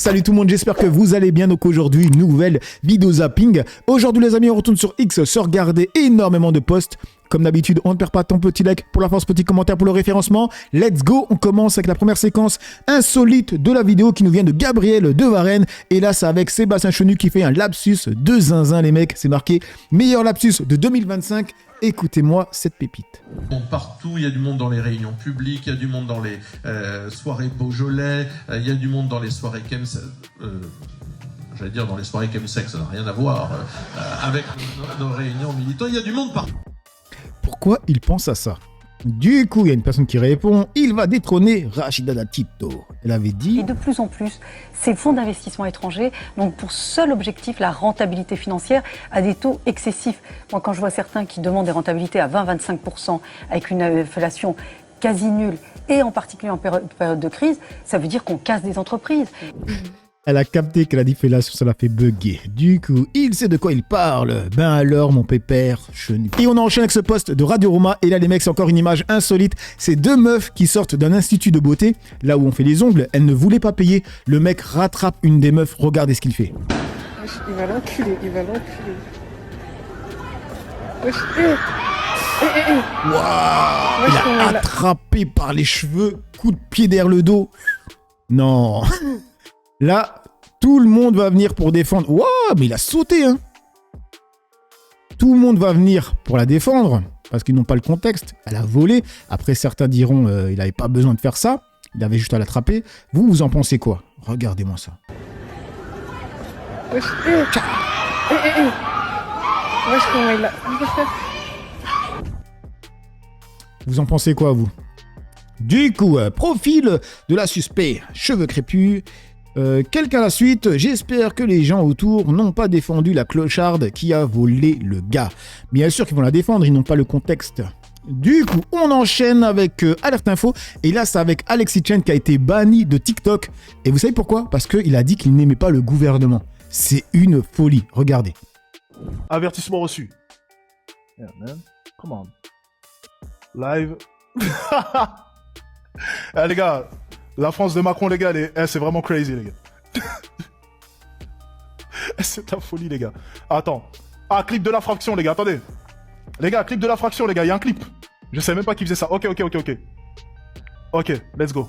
Salut tout le monde, j'espère que vous allez bien. Donc aujourd'hui, nouvelle vidéo zapping. Aujourd'hui les amis, on retourne sur X se regarder énormément de posts. Comme d'habitude, on ne perd pas ton petit like pour la force, petit commentaire pour le référencement. Let's go, on commence avec la première séquence insolite de la vidéo qui nous vient de Gabriel de Varenne. Et là, c'est avec Sébastien Chenu qui fait un lapsus de zinzin les mecs. C'est marqué meilleur lapsus de 2025. Écoutez-moi cette pépite. Partout, il y a du monde dans les réunions publiques, il y a du monde dans les soirées Beaujolais, il y a du monde dans les soirées j'allais dire dans les soirées chemsex, ça n'a rien à voir avec nos réunions militants, il y a du monde partout. Pourquoi il pense à ça? Du coup, il y a une personne qui répond, il va détrôner Rachida Dati. Elle avait dit... Et de plus en plus, ces fonds d'investissement étrangers ont pour seul objectif la rentabilité financière à des taux excessifs. Moi, quand je vois certains qui demandent des rentabilités à 20-25% avec une inflation quasi nulle, et en particulier en période de crise, ça veut dire qu'on casse des entreprises. Elle a capté qu'elle a dit fellation, ça l'a fait bugger. Du coup, il sait de quoi il parle. Ben alors, mon pépère Chenu. Et on enchaîne avec ce post de Radio Roma. Et là, les mecs, c'est encore une image insolite. C'est deux meufs qui sortent d'un institut de beauté, là où on fait les ongles. Elles ne voulaient pas payer. Le mec rattrape une des meufs. Regardez ce qu'il fait. Il va l'enculer, il va l'enculer. Waouh! Il a attrapé par les cheveux, coup de pied derrière le dos. Non. Là, tout le monde va venir pour défendre. Waouh, mais il a sauté, hein. Tout le monde va venir pour la défendre, parce qu'ils n'ont pas le contexte. Elle a volé. Après, certains diront il n'avait pas besoin de faire ça. Il avait juste à l'attraper. Vous en pensez quoi? Regardez-moi ça. Vous en pensez quoi, vous? Du coup, profil de la suspect, cheveux crépus. Quelqu'un à la suite, j'espère que les gens autour n'ont pas défendu la clocharde qui a volé le gars. Bien sûr qu'ils vont la défendre, ils n'ont pas le contexte. Du coup, on enchaîne avec Alerte Info. Et là, c'est avec Alexis Chen qui a été banni de TikTok. Et vous savez pourquoi? Parce qu'il a dit qu'il n'aimait pas le gouvernement. C'est une folie, regardez. Avertissement reçu. Yeah, man. Come on. Live. Les gars, la France de Macron, les gars, c'est vraiment crazy, les gars. C'est la folie, les gars. Attends. Ah, clip de la fraction, les gars, attendez. Les gars, clip de la fraction, les gars, il y a un clip. Je savais même pas qui faisait ça. Ok. Ok, let's go.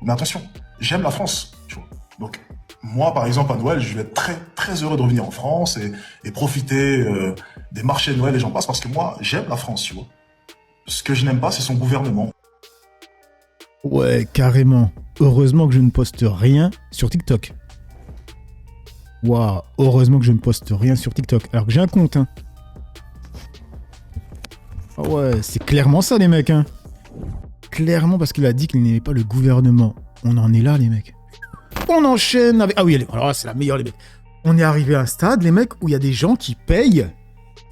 Mais attention, j'aime la France, tu vois. Donc, moi, par exemple, à Noël, je vais être très, très heureux de revenir en France et profiter des marchés de Noël et j'en passe parce que moi, j'aime la France, tu vois. Ce que je n'aime pas, c'est son gouvernement. Ouais, carrément. Heureusement que je ne poste rien sur TikTok. Waouh, heureusement que je ne poste rien sur TikTok. Alors que j'ai un compte, hein. Ah ouais, c'est clairement ça, les mecs, hein. Clairement parce qu'il a dit qu'il n'aimait pas le gouvernement. On en est là, les mecs. On enchaîne avec... Ah oui, alors là, c'est la meilleure, les mecs. On est arrivé à un stade, les mecs, où il y a des gens qui payent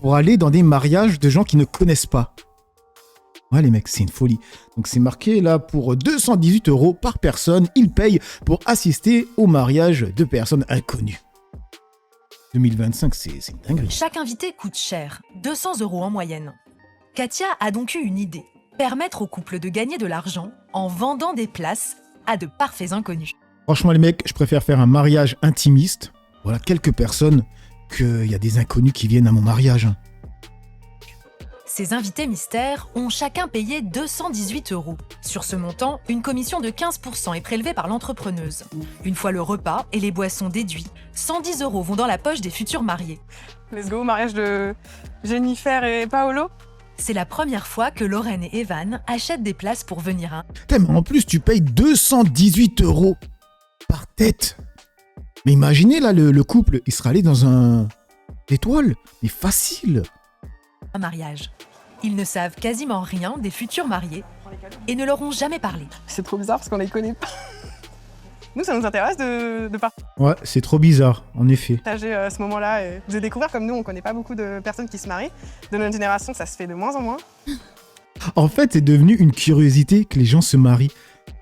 pour aller dans des mariages de gens qui ne connaissent pas. Ouais, les mecs, c'est une folie. Donc, c'est marqué là pour 218 € par personne. Ils payent pour assister au mariage de personnes inconnues. 2025, c'est une dinguerie. Chaque invité coûte cher, 200 € en moyenne. Katia a donc eu une idée. Permettre aux couples de gagner de l'argent en vendant des places à de parfaits inconnus. Franchement, les mecs, je préfère faire un mariage intimiste. Voilà, quelques personnes, qu'il y a des inconnus qui viennent à mon mariage. Hein. Ces invités mystères ont chacun payé 218 €. Sur ce montant, une commission de 15% est prélevée par l'entrepreneuse. Une fois le repas et les boissons déduits, 110 € vont dans la poche des futurs mariés. Let's go, mariage de Jennifer et Paolo. C'est la première fois que Lorraine et Evan achètent des places pour venir à... Putain, mais en plus, tu payes 218 € par tête. Mais imaginez, là, le couple, il sera allé dans un... étoile. Mais facile. un mariage. Ils ne savent quasiment rien des futurs mariés et ne leur ont jamais parlé. C'est trop bizarre parce qu'on les connaît pas. Nous, ça nous intéresse de Ouais, c'est trop bizarre, en effet. partager ce moment-là. Et vous avez découvert, comme nous, on connaît pas beaucoup de personnes qui se marient. De notre génération, ça se fait de moins en moins. En fait, c'est devenu une curiosité que les gens se marient.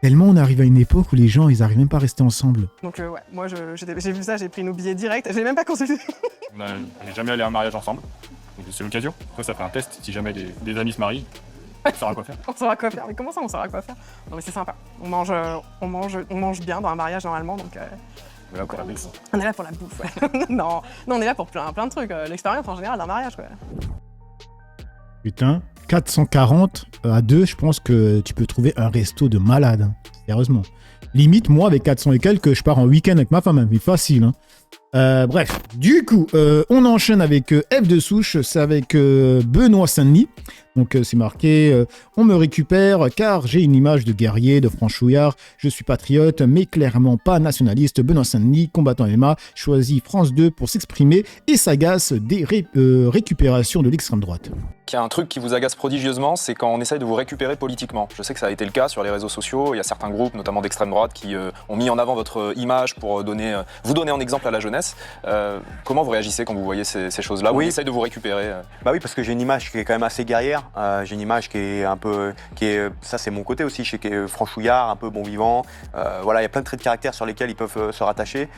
Tellement on arrive à une époque où les gens, ils n'arrivent même pas à rester ensemble. Donc ouais, moi j'ai vu ça, j'ai pris nos billets directs. J'ai même pas consulté. On n'est jamais allé à un mariage ensemble, donc c'est l'occasion. Après, ça fait un test, si jamais des amis se marient, On saura quoi faire. On saura quoi faire. Mais comment ça, on saura quoi faire? Non, mais c'est sympa. On mange bien dans un mariage normalement, donc. On est là pour la bouffe. On est là pour la bouffe, ouais. non, on est là pour plein de trucs. L'expérience en général d'un mariage, quoi. Putain, 440 à 2, je pense que tu peux trouver un resto de malade. Hein. Sérieusement. Limite, moi, avec 400 et quelques, je pars en week-end avec ma femme. Hein. Mais facile. Hein. Bref, du coup, on enchaîne avec F de souche. C'est avec Benoît Saint-Denis. Donc c'est marqué on me récupère car j'ai une image de guerrier, de franchouillard. Je suis patriote, mais clairement pas nationaliste. Benoît Saint-Denis, combattant MMA, choisit France 2 pour s'exprimer et s'agace des récupérations de l'extrême droite. Il y a un truc qui vous agace prodigieusement, c'est quand on essaye de vous récupérer politiquement. Je sais que ça a été le cas sur les réseaux sociaux. Il y a certains groupes, notamment d'extrême droite, qui ont mis en avant votre image pour vous donner en exemple à la jeunesse. Comment vous réagissez quand vous voyez ces choses-là? Oui. On essaye de vous récupérer. Bah oui, parce que j'ai une image qui est quand même assez guerrière. J'ai une image qui est un peu, ça c'est mon côté aussi, je sais qui est franchouillard, un peu bon vivant. Voilà, il y a plein de traits de caractère sur lesquels ils peuvent se rattacher.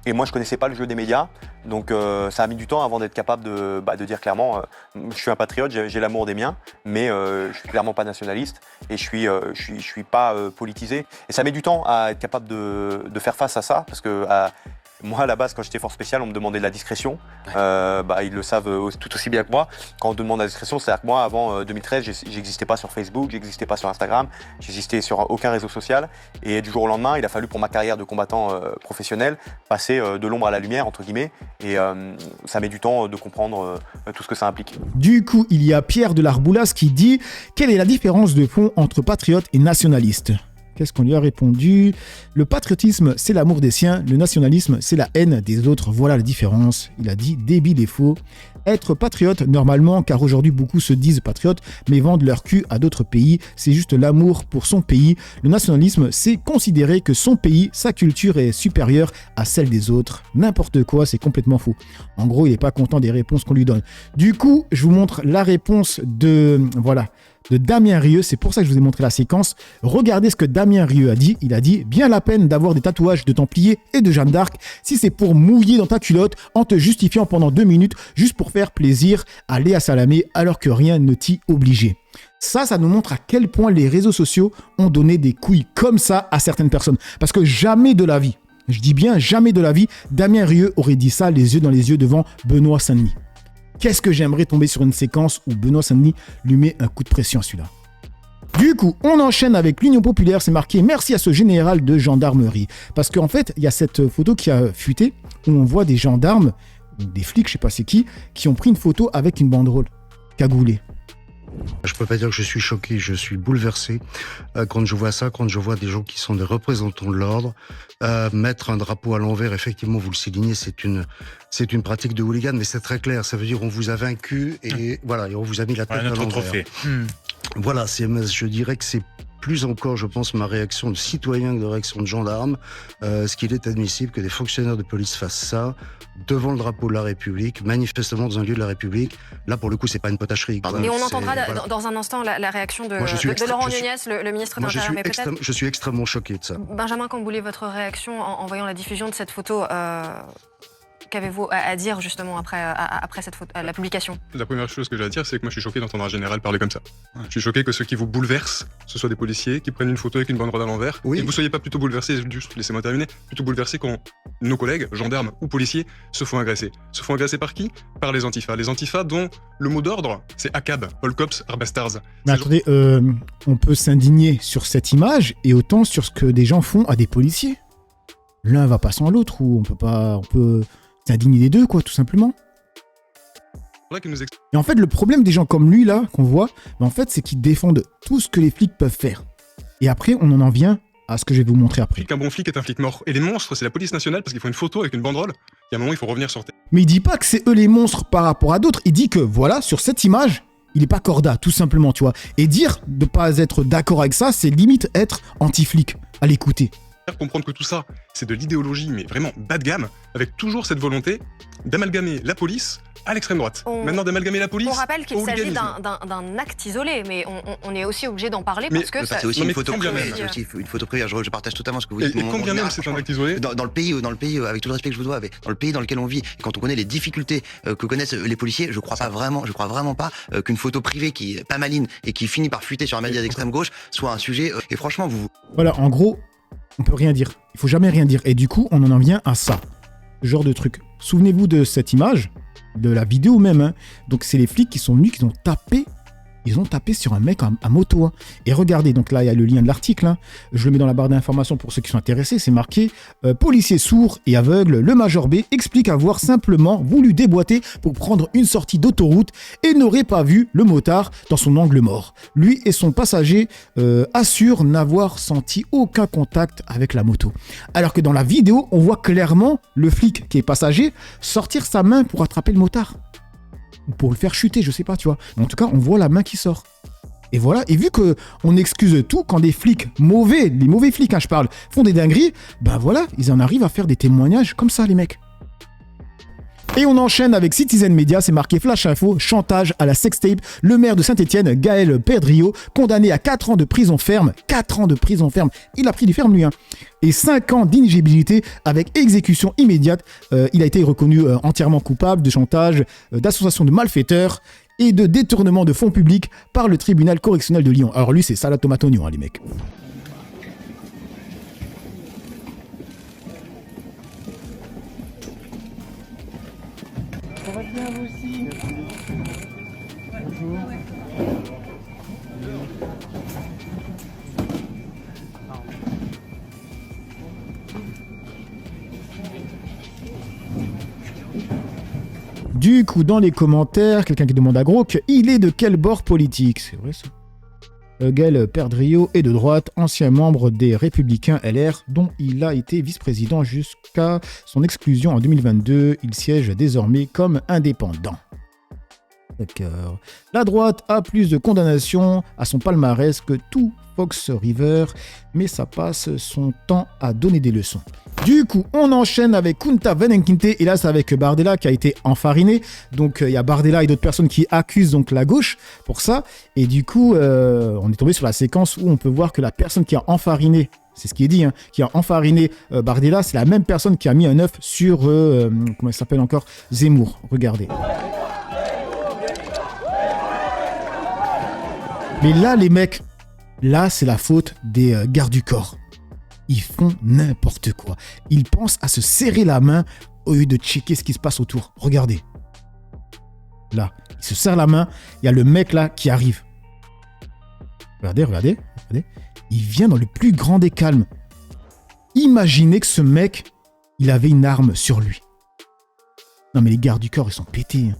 Et moi, je connaissais pas le jeu des médias, donc ça a mis du temps avant d'être capable de dire clairement, je suis un patriote, j'ai l'amour des miens, mais je suis clairement pas nationaliste et je suis pas politisé. Et ça met du temps à être capable de faire face à ça, parce que moi, à la base, quand j'étais force spéciale, on me demandait de la discrétion. Ils le savent tout aussi bien que moi. Quand on demande la discrétion, c'est-à-dire que moi, avant 2013, j'existais pas sur Facebook, j'existais pas sur Instagram, j'existais sur aucun réseau social. Et du jour au lendemain, il a fallu pour ma carrière de combattant professionnel passer de l'ombre à la lumière, entre guillemets. Et ça met du temps de comprendre tout ce que ça implique. Du coup, il y a Pierre de l'Arboulas qui dit « Quelle est la différence de fond entre patriote et nationaliste ?» Qu'est-ce qu'on lui a répondu? Le patriotisme, c'est l'amour des siens. Le nationalisme, c'est la haine des autres. Voilà la différence. Il a dit débile et faux. Être patriote, normalement, car aujourd'hui, beaucoup se disent patriotes, mais vendent leur cul à d'autres pays. C'est juste l'amour pour son pays. Le nationalisme, c'est considérer que son pays, sa culture est supérieure à celle des autres. N'importe quoi, c'est complètement faux. En gros, il n'est pas content des réponses qu'on lui donne. Du coup, je vous montre la réponse de Damien Rieu. C'est pour ça que je vous ai montré la séquence. Regardez ce que Damien Rieu a dit. Il a dit « Bien la peine d'avoir des tatouages de Templiers et de Jeanne d'Arc si c'est pour mouiller dans ta culotte en te justifiant pendant 2 minutes juste pour faire plaisir à Léa Salamé alors que rien ne t'y obligeait. » Ça nous montre à quel point les réseaux sociaux ont donné des couilles comme ça à certaines personnes. Parce que jamais de la vie, je dis bien jamais de la vie, Damien Rieu aurait dit ça les yeux dans les yeux devant Benoît Saint-Denis. Qu'est-ce que j'aimerais tomber sur une séquence où Benoît Saint-Denis lui met un coup de pression celui-là. Du coup, on enchaîne avec l'Union Populaire, c'est marqué « Merci à ce général de gendarmerie ». Parce qu'en fait, il y a cette photo qui a fuité où on voit des gendarmes, des flics, je sais pas c'est qui ont pris une photo avec une banderole cagoulée. Je peux pas dire que je suis choqué, je suis bouleversé quand je vois ça, quand je vois des gens qui sont des représentants de l'ordre mettre un drapeau à l'envers. Effectivement, vous le soulignez, c'est une pratique de hooligan, mais c'est très clair. Ça veut dire on vous a vaincu et voilà, et on vous a mis la tête à l'envers. Trophée. Voilà, je dirais que c'est plus encore, je pense, ma réaction de citoyen que de réaction de gendarme. Ce qu'il est admissible que des fonctionnaires de police fassent ça devant le drapeau de la République, manifestement dans un lieu de la République. Là, pour le coup, c'est pas une potacherie. Mais on entendra dans un instant la réaction de Laurent Nunez, le ministre de l'Intérieur. Je suis extrêmement choqué de ça. Benjamin Camboulé, votre réaction en voyant la diffusion de cette photo, qu'avez-vous à dire justement après cette photo, la publication? La première chose que j'ai à dire, c'est que moi je suis choqué d'entendre un général parler comme ça. Je suis choqué que ceux qui vous bouleversent, ce soit des policiers qui prennent une photo avec une banderole à l'envers, et que vous soyez pas plutôt bouleversés, juste laissez-moi terminer, plutôt bouleversés quand nos collègues, gendarmes ou policiers, se font agresser. Se font agresser par qui? Par les antifas. Les antifas dont le mot d'ordre, c'est ACAB, All Cops Are Bastards. Mais attendez, on peut s'indigner sur cette image et autant sur ce que des gens font à des policiers. L'un va pas sans l'autre, ou on peut s'indigner des deux, quoi, tout simplement. Et en fait, le problème des gens comme lui, là, qu'on voit, en fait, c'est qu'ils défendent tout ce que les flics peuvent faire. Et après, on en vient à ce que je vais vous montrer après. Un bon flic est un flic mort. Et les monstres, c'est la police nationale parce qu'ils font une photo avec une banderole. Et à un moment, il faut revenir sur terre. Mais il dit pas que c'est eux les monstres par rapport à d'autres. Il dit que, voilà, sur cette image, il est pas corda, tout simplement, tu vois. Et dire de pas être d'accord avec ça, c'est limite être anti-flic. À l'écouter. Comprendre que tout ça, c'est de l'idéologie, mais vraiment bas de gamme, avec toujours cette volonté d'amalgamer la police à l'extrême droite. Maintenant d'amalgamer la police. On rappelle qu'il au s'agit hooliganisme. d'un acte isolé, mais on est aussi obligé d'en parler Mais- parce que C'est aussi Non, une mais photo combien privée. même C'est aussi une photo privée. Je partage totalement ce que vous Et dites. Mon- combien mon- même c'est un acte isolé? dans le pays, avec tout le respect que je vous dois, dans le pays dans lequel on vit, et quand on connaît les difficultés que connaissent les policiers, je crois vraiment pas qu'une photo privée qui est pas maligne et qui finit par fuiter sur un média d'extrême gauche soit un sujet. Et franchement, Voilà, en gros, on peut rien dire. Il faut jamais rien dire. Et du coup, on en vient à ça. Ce genre de truc. Souvenez-vous de cette image, de la vidéo même. Hein. Donc, c'est les flics qui sont venus, qui ont tapé. Ils ont tapé sur un mec à moto. Hein. Et regardez, donc là, il y a le lien de l'article. Hein. Je le mets dans la barre d'information pour ceux qui sont intéressés. C'est marqué policier sourd et aveugle, le Major B explique avoir simplement voulu déboîter pour prendre une sortie d'autoroute et n'aurait pas vu le motard dans son angle mort. Lui et son passager assurent n'avoir senti aucun contact avec la moto. Alors que dans la vidéo, on voit clairement le flic qui est passager sortir sa main pour attraper le motard. Pour le faire chuter, je sais pas, tu vois. Mais en tout cas, on voit la main qui sort. Et voilà, et vu que on excuse tout quand des flics mauvais, les mauvais flics, hein, je parle, font des dingueries, ben voilà, ils en arrivent à faire des témoignages comme ça, les mecs. Et on enchaîne avec Citizen Media, c'est marqué Flash Info, chantage à la sextape. Le maire de Saint-Etienne, Gaël Perdriau, condamné à 4 ans de prison ferme. 4 ans de prison ferme. Il a pris du ferme, lui. Hein. Et 5 ans d'inéligibilité avec exécution immédiate. Il a été reconnu entièrement coupable de chantage, d'association de malfaiteurs et de détournement de fonds publics par le tribunal correctionnel de Lyon. Alors lui, c'est salade tomate oignon, hein, les mecs. Ça va bien vous aussi. Bonjour. Du coup, dans les commentaires, quelqu'un qui demande à Grok, il est de quel bord politique? C'est vrai ça. Gaël Perdriau est de droite, ancien membre des Républicains LR, dont il a été vice-président jusqu'à son exclusion en 2022. Il siège désormais comme indépendant. D'accord. La droite a plus de condamnations à son palmarès que tout Fox River, mais ça passe son temps à donner des leçons. Du coup, on enchaîne avec Kunta Venenkinte, et là c'est avec Bardella qui a été enfariné. Donc il y a Bardella et d'autres personnes qui accusent donc la gauche pour ça. Et du coup, on est tombé sur la séquence où on peut voir que la personne qui a enfariné, c'est ce qui est dit, hein, qui a enfariné Bardella, c'est la même personne qui a mis un œuf sur, comment il s'appelle encore, Zemmour. Regardez. Mais là, les mecs, là, c'est la faute des gardes du corps. Ils font n'importe quoi. Ils pensent à se serrer la main au lieu de checker ce qui se passe autour. Regardez. Là, ils se serrent la main. Il y a le mec là qui arrive. Regardez. Il vient dans le plus grand des calmes. Imaginez que ce mec, il avait une arme sur lui. Non mais les gardes du corps, ils sont pétés. Hein.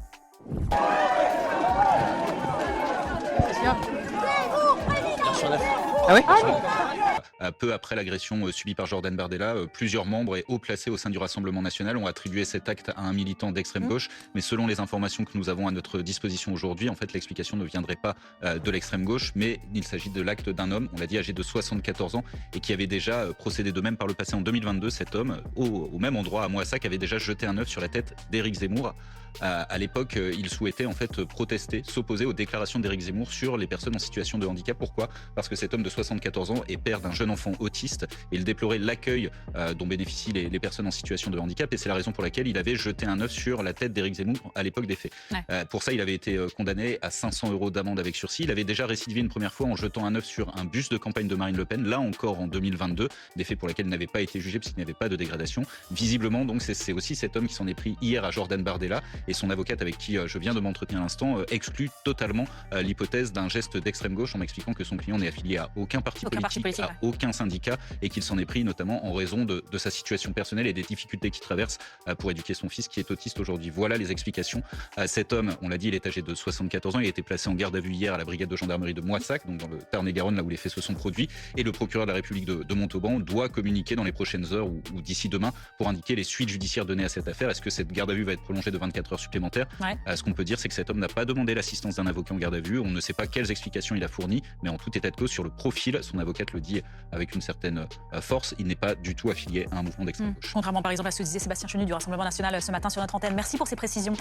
Ah ouais Peu après l'agression subie par Jordan Bardella, plusieurs membres et hauts placés au sein du Rassemblement national ont attribué cet acte à un militant d'extrême gauche. Mais selon les informations que nous avons à notre disposition aujourd'hui, en fait, l'explication ne viendrait pas de l'extrême gauche, mais il s'agit de l'acte d'un homme, on l'a dit, âgé de 74 ans et qui avait déjà procédé de même par le passé en 2022. Cet homme, au même endroit à Moissac, avait déjà jeté un œuf sur la tête d'Éric Zemmour. À l'époque, il souhaitait en fait protester, s'opposer aux déclarations d'Éric Zemmour sur les personnes en situation de handicap. Pourquoi ? Parce que cet homme de 74 ans est père d'un jeune enfant autiste et il déplorait l'accueil dont bénéficient les personnes en situation de handicap, et c'est la raison pour laquelle il avait jeté un œuf sur la tête d'Éric Zemmour à l'époque des faits. Ouais. Pour ça, il avait été condamné à 500 € d'amende avec sursis. Il avait déjà récidivé une première fois en jetant un œuf sur un bus de campagne de Marine Le Pen, là encore en 2022, des faits pour lesquels il n'avait pas été jugé parce qu'il n'y avait pas de dégradation. Visiblement, donc, c'est aussi cet homme qui s'en est pris hier à Jordan Bardella, et son avocate avec qui je viens de m'entretenir à l'instant exclut totalement l'hypothèse d'un geste d'extrême gauche en m'expliquant que son client n'est affilié à aucun parti politique, à aucun syndicat, et qu'il s'en est pris notamment en raison de sa situation personnelle et des difficultés qu'il traverse pour éduquer son fils qui est autiste aujourd'hui. Voilà les explications. Cet homme, on l'a dit, il est âgé de 74 ans, il a été placé en garde à vue hier à la brigade de gendarmerie de Moissac, donc dans le Tarn-et-Garonne, là où les faits se sont produits, et le procureur de la République de Montauban doit communiquer dans les prochaines heures ou d'ici demain pour indiquer les suites judiciaires données à cette affaire. Est-ce que cette garde à vue va être prolongée de 24 heures supplémentaires? Ce qu'on peut dire, c'est que cet homme n'a pas demandé l'assistance d'un avocat en garde à vue. On ne sait pas quelles explications il a fournies, mais en tout état de cause, sur le profil, son avocate le dit avec une certaine force, il n'est pas du tout affilié à un mouvement d'extrême gauche. Contrairement par exemple à ce que disait Sébastien Chenu du Rassemblement national ce matin sur notre antenne. Merci pour ces précisions.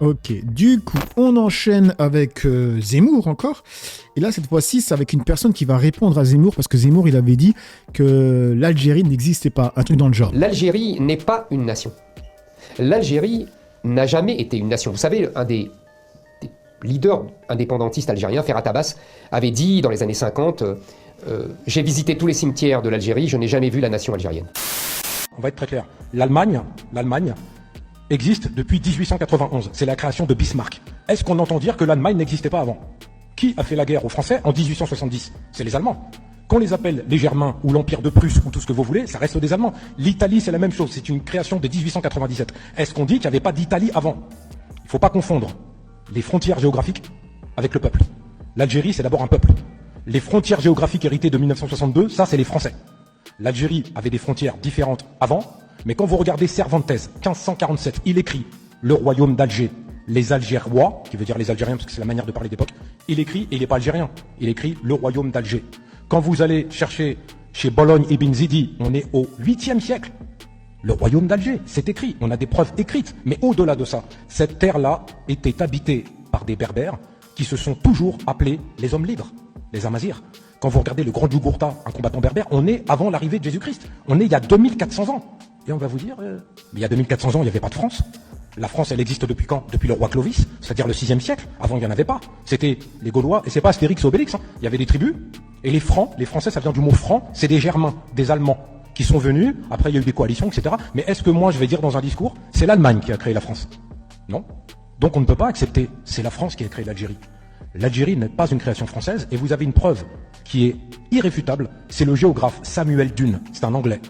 Ok, du coup, on enchaîne avec Zemmour encore. Et là, cette fois-ci, c'est avec une personne qui va répondre à Zemmour, parce que Zemmour, il avait dit que l'Algérie n'existait pas, un truc dans le genre. L'Algérie n'est pas une nation. L'Algérie n'a jamais été une nation. Vous savez, un des leaders indépendantistes algériens, Ferhat Abbas, avait dit dans les années 50 j'ai visité tous les cimetières de l'Algérie, je n'ai jamais vu la nation algérienne. On va être très clair. L'Allemagne existe depuis 1891. C'est la création de Bismarck. Est-ce qu'on entend dire que l'Allemagne n'existait pas avant? Qui a fait la guerre aux Français en 1870? C'est les Allemands. Qu'on les appelle les Germains ou l'Empire de Prusse ou tout ce que vous voulez, ça reste des Allemands. L'Italie, c'est la même chose. C'est une création de 1897. Est-ce qu'on dit qu'il n'y avait pas d'Italie avant? Il ne faut pas confondre les frontières géographiques avec le peuple. L'Algérie, c'est d'abord un peuple. Les frontières géographiques héritées de 1962, ça, c'est les Français. L'Algérie avait des frontières différentes avant, mais quand vous regardez Cervantes, 1547, il écrit le royaume d'Alger, les Algérois, qui veut dire les Algériens parce que c'est la manière de parler d'époque, il écrit, et il n'est pas algérien, il écrit le royaume d'Alger. Quand vous allez chercher chez Bologne Ibn Zidi, on est au 8e siècle. Le royaume d'Alger, c'est écrit, on a des preuves écrites, mais au-delà de ça, cette terre-là était habitée par des berbères qui se sont toujours appelés les hommes libres, les Amazirs. Quand vous regardez le grand Jugurtha, un combattant berbère, on est avant l'arrivée de Jésus-Christ. On est il y a 2400 ans. Et on va vous dire, mais il y a 2400 ans, il n'y avait pas de France. La France, elle existe depuis quand? Depuis le roi Clovis, c'est-à-dire le 6e siècle. Avant, il n'y en avait pas. C'était les Gaulois, et c'est pas Astérix et Obélix. Il y avait des tribus, et les Francs, les Français, ça vient du mot franc, c'est des Germains, des Allemands, qui sont venus, après il y a eu des coalitions, etc. Mais est-ce que moi, je vais dire dans un discours, c'est l'Allemagne qui a créé la France? Non. Donc on ne peut pas accepter, c'est la France qui a créé l'Algérie. L'Algérie n'est pas une création française, et vous avez une preuve qui est irréfutable, c'est le géographe Samuel Dune, c'est un Anglais.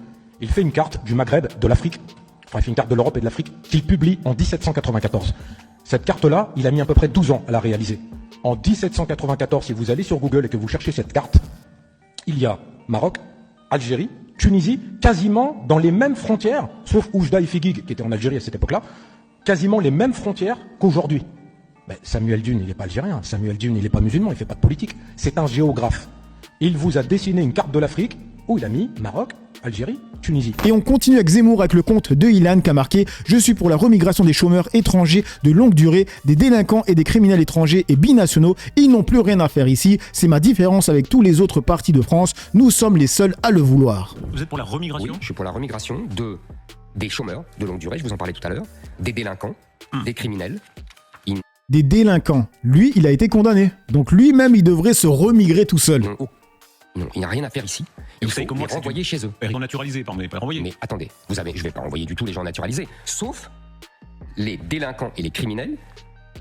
Il fait une carte du Maghreb, de l'Afrique, enfin il fait une carte de l'Europe et de l'Afrique, qu'il publie en 1794. Cette carte-là, il a mis à peu près 12 ans à la réaliser. En 1794, si vous allez sur Google et que vous cherchez cette carte, il y a Maroc, Algérie, Tunisie, quasiment dans les mêmes frontières, sauf Oujda et Figuig, qui étaient en Algérie à cette époque-là, quasiment les mêmes frontières qu'aujourd'hui. Ben, Samuel Dune, il n'est pas algérien. Samuel Dune, il n'est pas musulman, il ne fait pas de politique. C'est un géographe. Il vous a dessiné une carte de l'Afrique où il a mis Maroc, Algérie, Tunisie. Et on continue avec Zemmour avec le compte de Ilan qui a marqué « Je suis pour la remigration des chômeurs étrangers de longue durée, des délinquants et des criminels étrangers et binationaux. Ils n'ont plus rien à faire ici. C'est ma différence avec tous les autres partis de France. Nous sommes les seuls à le vouloir. » Vous êtes pour la remigration? Oui, je suis pour la remigration des chômeurs de longue durée, je vous en parlais tout à l'heure, des délinquants, des criminels. Des délinquants. Lui, il a été condamné. Donc lui-même, il devrait se remigrer tout seul. Non, il n'a rien à faire ici. Il faut les renvoyer chez eux. Ils sont naturalisés, pardon, pas renvoyés. Mais attendez, je ne vais pas renvoyer du tout les gens naturalisés, sauf les délinquants et les criminels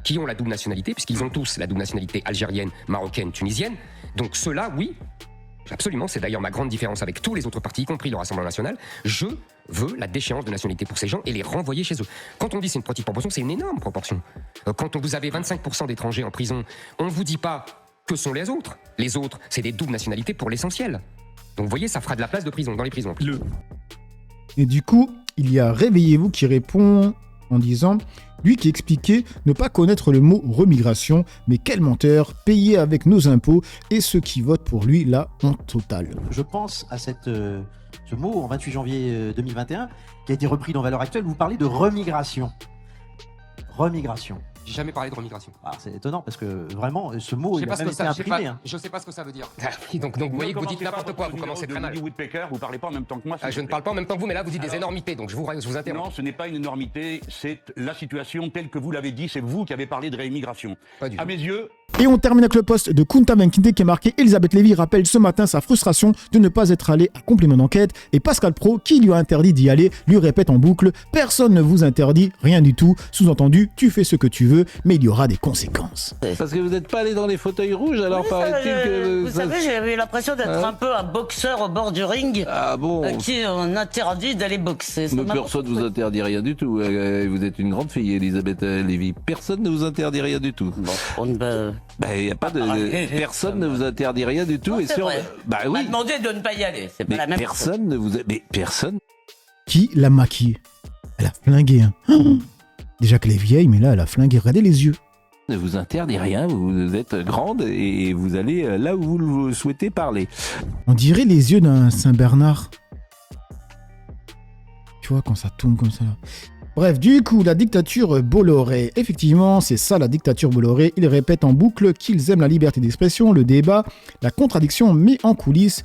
qui ont la double nationalité, puisqu'ils ont tous la double nationalité algérienne, marocaine, tunisienne. Donc ceux-là, oui, absolument, c'est d'ailleurs ma grande différence avec tous les autres partis, y compris le Rassemblement national. Je veux la déchéance de nationalité pour ces gens et les renvoyer chez eux. Quand on dit c'est une petite proportion, c'est une énorme proportion. Quand vous avez 25% d'étrangers en prison, on ne vous dit pas que sont les autres. Les autres, c'est des doubles nationalités pour l'essentiel. Donc vous voyez, ça fera de la place de prison dans les prisons. Et du coup, il y a Réveillez-vous qui répond en disant lui qui expliquait ne pas connaître le mot remigration, mais quel menteur, payé avec nos impôts et ceux qui votent pour lui la honte totale. Je pense à ce mot en 28 janvier 2021 qui a été repris dans Valeurs Actuelles. Vous parlez de remigration. Remigration. J'ai jamais parlé de remigration. Ah, c'est étonnant parce que vraiment, ce mot, il a même été imprimé. Je sais pas ce que ça veut dire. donc vous voyez que vous dites n'importe quoi, vous commencez très mal. Woodpecker, vous parlez pas en même temps que moi. Je ne parle pas en même temps que vous, mais là vous dites des énormités, donc je vous interromps. Non, ce n'est pas une énormité, c'est la situation telle que vous l'avez dit, c'est vous qui avez parlé de réimmigration. À mes yeux... Et on termine avec le post de Kunta Benkinde qui est marqué « Elisabeth Lévy rappelle ce matin sa frustration de ne pas être allée à complément d'enquête et Pascal Praud, qui lui a interdit d'y aller, lui répète en boucle « Personne ne vous interdit, rien du tout. Sous-entendu, tu fais ce que tu veux, mais il y aura des conséquences. » Parce que vous n'êtes pas allé dans les fauteuils rouges, alors oui, paraît-il que... Vous savez, j'avais l'impression d'être un peu un boxeur au bord du ring à qui on interdit d'aller boxer. Mais personne ne vous interdit rien du tout. Vous êtes une grande fille, Elisabeth Lévy. Personne ne vous interdit rien du tout. Bon, il n'y a pas de... Personne ne vous interdit rien du tout. Non, et c'est vrai. Bah on oui. m'a demandé de ne pas y aller. C'est pas la même personne ne vous... Mais personne... Qui l'a maquillée? Elle a flingué, hein. Déjà qu'elle est vieille, mais là, elle a flingué. Regardez les yeux. Ne vous interdit rien, vous êtes grande et vous allez là où vous le souhaitez parler. On dirait les yeux d'un Saint-Bernard. Tu vois, quand ça tourne comme ça, là. Bref, du coup, la dictature Bolloré. Effectivement, c'est ça la dictature Bolloré. Ils répètent en boucle qu'ils aiment la liberté d'expression, le débat, la contradiction, mais en coulisses,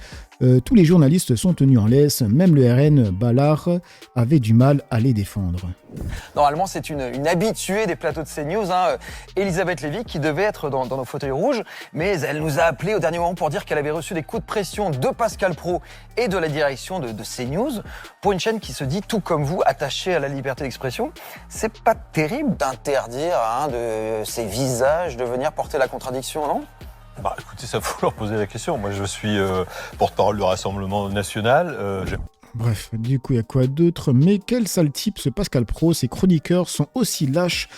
tous les journalistes sont tenus en laisse. Même le RN Ballard avait du mal à les défendre. Normalement, c'est une habituée des plateaux de CNews, Elisabeth Lévy, qui devait être dans nos fauteuils rouges, mais elle nous a appelé au dernier moment pour dire qu'elle avait reçu des coups de pression de Pascal Praud et de la direction de CNews pour une chaîne qui se dit, tout comme vous, attachée à la liberté d'expression. C'est pas terrible d'interdire à un de ces visages de venir porter la contradiction, non ? Bah écoutez, ça faut leur poser la question. Moi, je suis porte-parole du Rassemblement National. Bref, du coup, il y a quoi d'autre? Mais quel sale type ce Pascal Praud. Ses chroniqueurs sont aussi lâches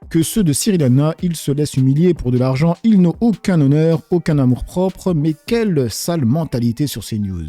que ceux de Cyril Hanouna. Ils se laissent humilier pour de l'argent. Ils n'ont aucun honneur, aucun amour-propre. Mais quelle sale mentalité sur ces news.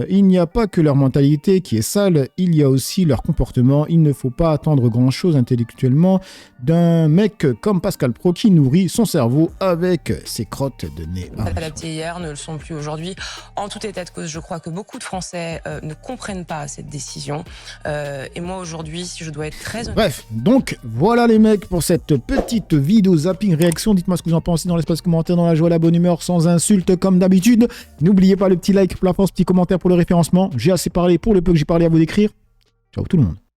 Il n'y a pas que leur mentalité qui est sale, il y a aussi leur comportement. Il ne faut pas attendre grand-chose intellectuellement d'un mec comme Pascal Praud qui nourrit son cerveau avec ses crottes de nez. Adaptés hier ne le sont plus aujourd'hui. En tout état de cause, je crois que beaucoup de Français ne comprennent pas cette décision. Et moi aujourd'hui, si je dois être très honnête... Bref, donc voilà les mecs pour cette petite vidéo zapping réaction. Dites-moi ce que vous en pensez dans l'espace commentaire, dans la joie, la bonne humeur, sans insultes comme d'habitude. N'oubliez pas le petit like pour la France, petit commentaire pour le référencement. J'ai assez parlé pour le peu que j'ai parlé à vous décrire. Ciao tout le monde.